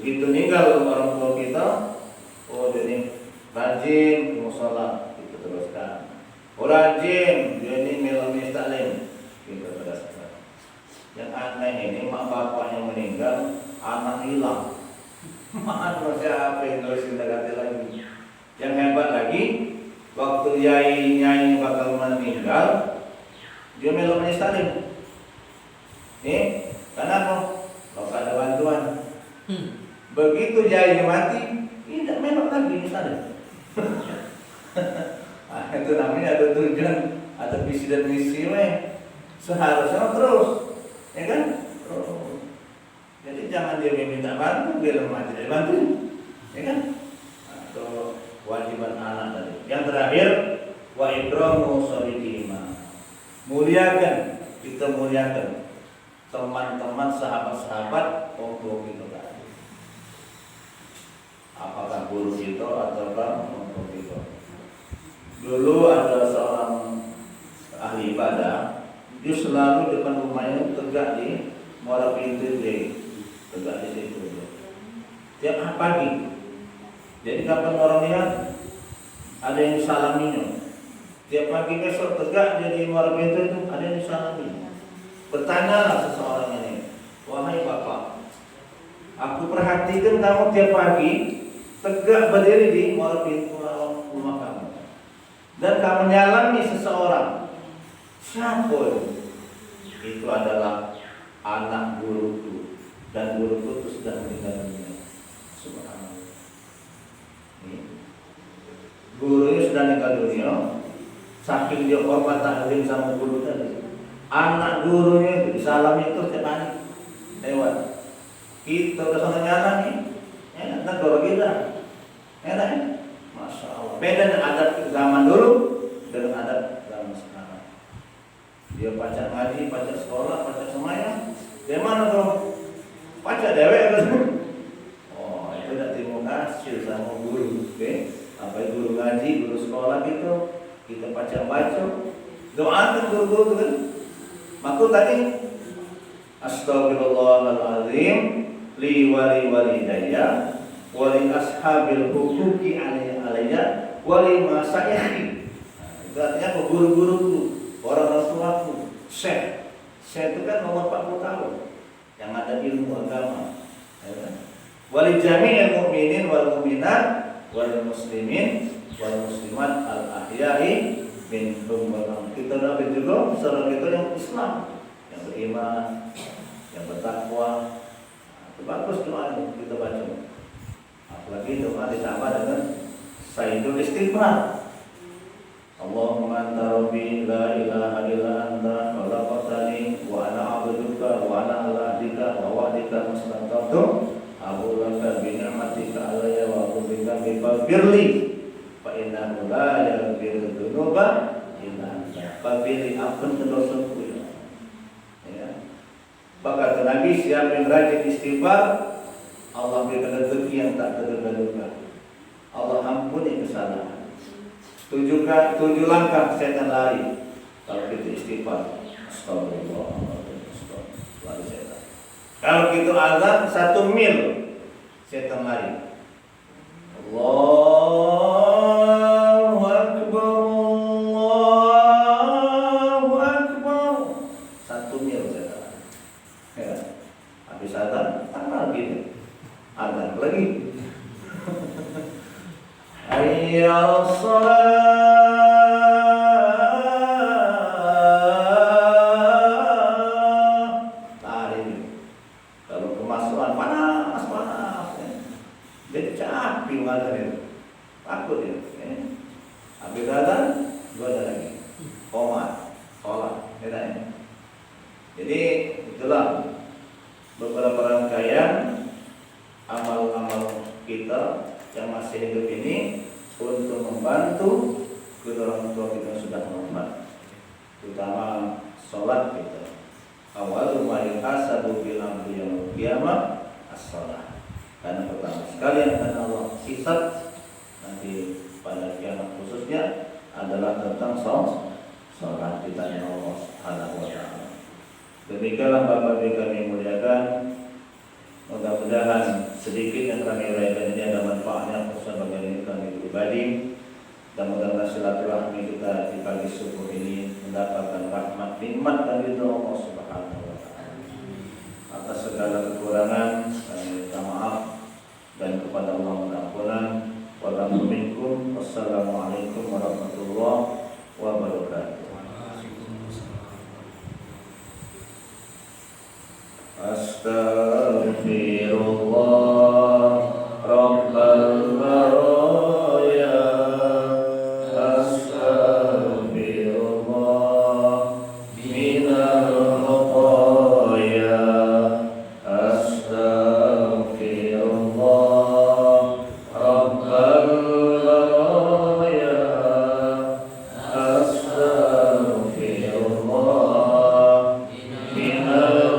Begitu meninggal orang tua kita, oh jadi rajin musola, kita teruskan. Oh rajin, dia ini melamis taklim, kita teruskan. Yang aneh ini mak bapak yang meninggal, anak hilang. Maaf siapa yang nulis kata lagi. Yang hebat lagi, waktu nyai bakal meninggal, dia melamis taklim. Kenapa? Kalau ada bantuan. Begitu jaya mati, tidak memang lagi misalnya. Itu namanya ada tujuan, ada visi dan misi. Seharusnya terus, ya kan? Terus. Jadi jangan dia minta bantu, dia mati dari bantu, ya kan? Atau kewajiban anak tadi. Yang terakhir, wa ikramu sholiqima. Muliakan, kita muliakan teman-teman, sahabat-sahabat untuk kita. Apakah guru kita ataukah untuk kita. Dulu ada seorang ahli ibadah, dia selalu depan rumahnya tegak di muara pintu dia, tegak di situ. Tiap pagi. Jadi kapan orang lihat, ada yang disalaminya. Tiap pagi besok tegak jadi muara pintu itu ada yang disalami. Bertanyalah seseorang ini, wahai bapak, aku perhatikan kamu tiap pagi tegak berdiri di muara pintu rumah kamu, dan kamu nyalami seseorang. Siapa itu? Adalah anak guruku, dan guruku itu sudah meninggal dunia. Subhanallah. Gurunya sudah meninggal dunia, saking dia hormat taklim sama guru tadi. Anak gurunya itu disalami itu tiap hari lewat. Kita ke sana nyalami, enak kalau kita. Enak ya? Masya Allah. Beda dengan adat zaman dulu dengan adat zaman sekarang. Dia pacak ngaji, pacak sekolah, pacak semuanya. Dari mana tuh? Pacak dewek kan? Oh, itu udah terima kasih sama guru. Oke? Apa itu guru ngaji, guru sekolah gitu? Kita pacak baca. Doakan guru-guru kan? Maka tadi Astaghfirullahaladzim li wali walidayya wali ashabil hukuki alayya wali masyayikhi. Itu artinya guru-guruku, orang tuaku, syekh. Syekh itu kan nomor 40 tahun yang ada ilmu agama. Wali jami'il mu'minin wal mu'minat wal muslimin wal muslimat al ahya'i minhum wal. Kita dapat juga saudara kita yang Islam, yang beriman, yang bertakwa. Itu bagus doa kita baca. Apalagi doa ditambah dengan sayyidul istighfar. Allahumma anta rabbi la ilaha illa anta khalaqtani wa ana 'abduka wa ana 'ala ahdika wa wa'dika mastata'tu aqulu laka bi ni'matika alayya wa aqulu bika faghfirli fa innahu la yaghfiru dzunuba illa anta. Faghfirli, ampun dosaku ya. Maka Nabi, siapa yang rajin istighfar, Allah berikan rezeki yang tak terduga-duga. Allah ampuni kesalahan. 7 langkah setan lari kalau kita istighfar. Astagfirullahaladzim. Lari setan. Kalau kita azan 1 mil setan lari. Allahu Akbar, Allahu Akbar. 1 mil setan lari. Ya. Habis azan tambah lagi. Azan lagi. Hayya shalah. Lari. Kalau kemasukan panas ya. Jadi capek ngadain. Takut ya. Habis azan gua ada lagi. Qomat, sholat, ya. Jadi itulah beberapa rangkaian amal-amal kita yang masih hidup ini untuk membantu kedua orang tua kita sudah meninggal, terutama sholat kita. Awal ma yuhasabu bil amri yaumil qiyamah as-shalah. Karena pertama sekali yang akan Allah hisab nanti pada kiamat khususnya adalah tentang sholat. Ditanya Allah Subhanahu wa taala. Demikianlah Bapak Ibu kami muliakan. Mudah mudah-mudahan sedikit yang kami uraikan ini ada manfaatnya khususnya bagi kami pribadi, dan mudah-mudahan silaturahmi kita di pagi subuh ini mendapatkan rahmat nikmat dari Allah Subhanahu wa taala. Atas segala kekurangan kami minta maaf dan kepada Allah mohon ampunan. Wassalamualaikum warahmatullahi wabarakatuh. Astaghfirullah Rabbal baraya, astaghfirullah minal khataya, astaghfirullah Rabbal baraya, astaghfirullah minal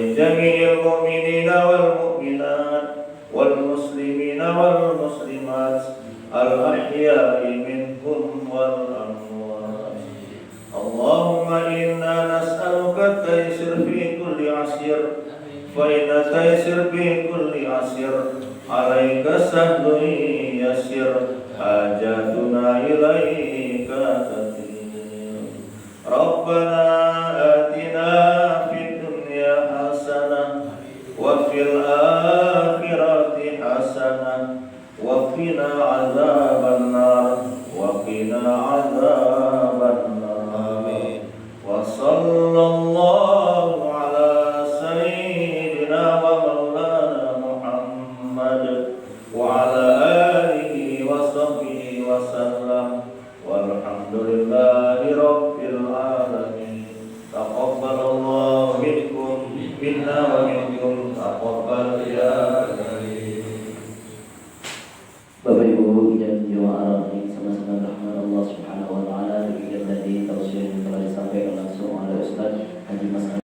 ولجميع المؤمنين والمؤمنات والمسلمين والمسلمات الأحياء منهم والأموات. اللهم إنا نسألك التيسير في كل عسير، فإن التيسير في كل عسير عليك سهل يسير، حاجاتنا إليك كثير. ربنا آتنا في الدنيا حسنة وفي الآخرة حسنة وقنا عذاب النار وقنا عذاب النار. وصلى الله على سيدنا ومولانا محمد وعلى آله وصحبه وسلم، والحمد لله رب العالمين. تقبل الله منكم منا ومنكم، تقبل يا كريم. Bapak Ibu dan jemaah ini sama-sama rahmat Allah Subhanahu wa taala, demikian tadi tausiah yang telah disampaikan langsung oleh Ustaz Haji Mas